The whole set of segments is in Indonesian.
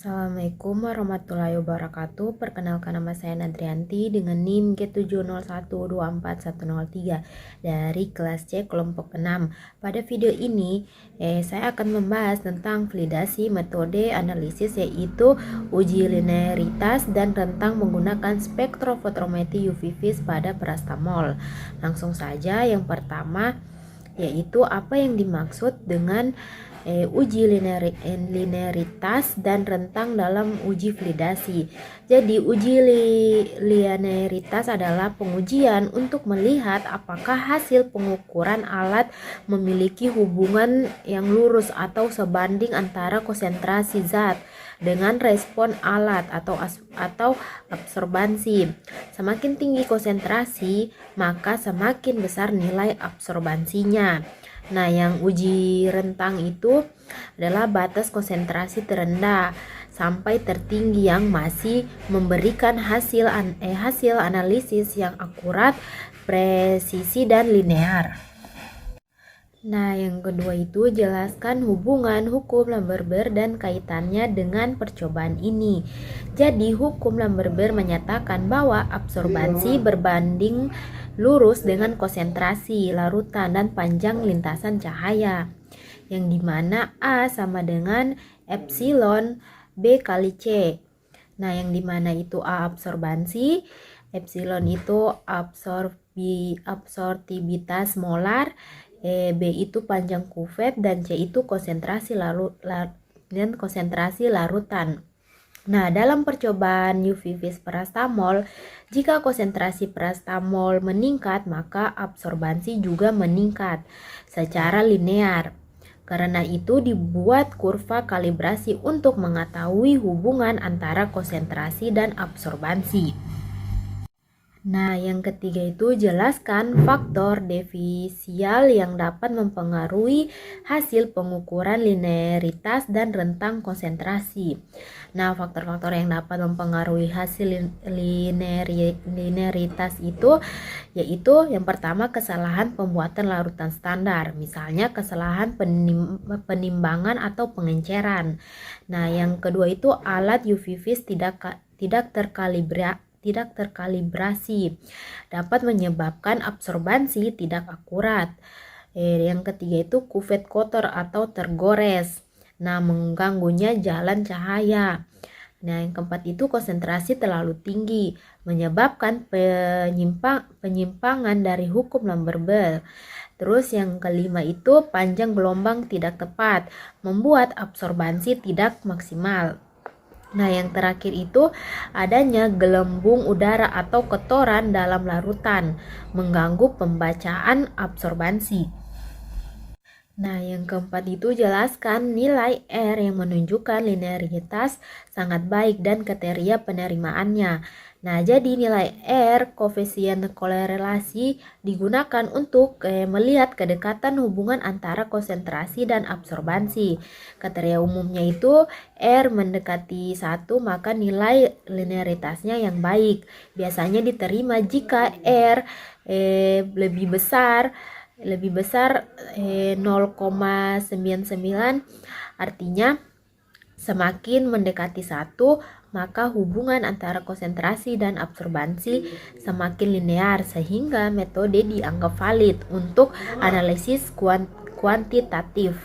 Assalamualaikum warahmatullahi wabarakatuh. Perkenalkan, nama saya Nadrianti dengan NIM G701241103 dari kelas C kelompok 6. Pada video ini saya akan membahas tentang validasi metode analisis, yaitu uji linearitas dan tentang menggunakan spektrofotometri UV vis pada parastamol. Langsung saja, yang pertama yaitu apa yang dimaksud dengan uji linearitas dan rentang dalam uji validasi. Jadi uji linearitas adalah pengujian untuk melihat apakah hasil pengukuran alat memiliki hubungan yang lurus atau sebanding antara konsentrasi zat dengan respon alat atau absorbansi. Semakin tinggi konsentrasi, maka semakin besar nilai absorbansinya. Nah, yang uji rentang itu adalah batas konsentrasi terendah sampai tertinggi yang masih memberikan hasil analisis yang akurat, presisi, dan linear. Nah, yang kedua itu jelaskan hubungan hukum Lamberber dan kaitannya dengan percobaan ini. Jadi, hukum Lamberber menyatakan bahwa absorbansi berbanding lurus dengan konsentrasi, larutan, dan panjang lintasan cahaya, yang dimana A sama dengan epsilon B kali C. Nah, yang dimana itu A absorbansi, epsilon itu absorptivitas molar, B itu panjang kuvet, dan C itu konsentrasi larutan. Nah, dalam percobaan UV vis parastamol, jika konsentrasi parastamol meningkat, maka absorbansi juga meningkat secara linear. Karena itu dibuat kurva kalibrasi untuk mengetahui hubungan antara konsentrasi dan absorbansi. Nah, yang ketiga itu jelaskan faktor defisial yang dapat mempengaruhi hasil pengukuran linearitas dan rentang konsentrasi. Nah, faktor-faktor yang dapat mempengaruhi hasil linearitas itu yaitu yang pertama, kesalahan pembuatan larutan standar, misalnya kesalahan penimbangan atau pengenceran. Nah, yang kedua itu alat UV vis tidak terkalibrasi, dapat menyebabkan absorbansi tidak akurat. Yang ketiga itu kuvet kotor atau tergores, nah mengganggunya jalan cahaya. Nah, yang keempat itu konsentrasi terlalu tinggi, menyebabkan penyimpangan dari hukum Lamberber. Terus yang kelima itu panjang gelombang tidak tepat, membuat absorbansi tidak maksimal. Nah, yang terakhir itu adanya gelembung udara atau kotoran dalam larutan, mengganggu pembacaan absorbansi. Nah, yang keempat itu jelaskan nilai R yang menunjukkan linearitas sangat baik dan kriteria penerimaannya. Nah, jadi nilai R, koefisien korelasi, digunakan untuk melihat kedekatan hubungan antara konsentrasi dan absorbansi. Kriteria umumnya itu R mendekati 1, maka nilai linearitasnya yang baik. Biasanya diterima jika R lebih besar 0,99, artinya semakin mendekati 1, maka hubungan antara konsentrasi dan absorbansi semakin linear, sehingga metode dianggap valid untuk analisis kuantitatif.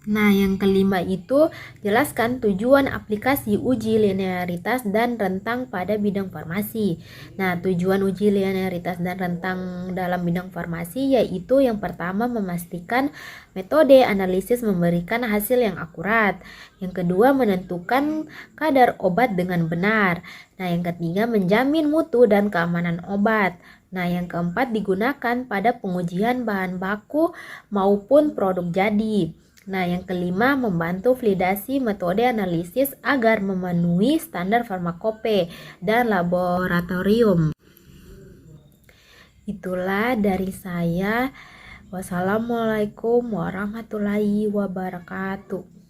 Nah, yang kelima itu jelaskan tujuan aplikasi uji linearitas dan rentang pada bidang farmasi. Nah, tujuan uji linearitas dan rentang dalam bidang farmasi yaitu yang pertama memastikan metode analisis memberikan hasil yang akurat. Yang kedua, menentukan kadar obat dengan benar. Nah, yang ketiga, menjamin mutu dan keamanan obat. Nah, yang keempat, digunakan pada pengujian bahan baku maupun produk jadi. Nah, yang kelima, membantu validasi metode analisis agar memenuhi standar farmakope dan laboratorium. Itulah dari saya. Wassalamualaikum warahmatullahi wabarakatuh.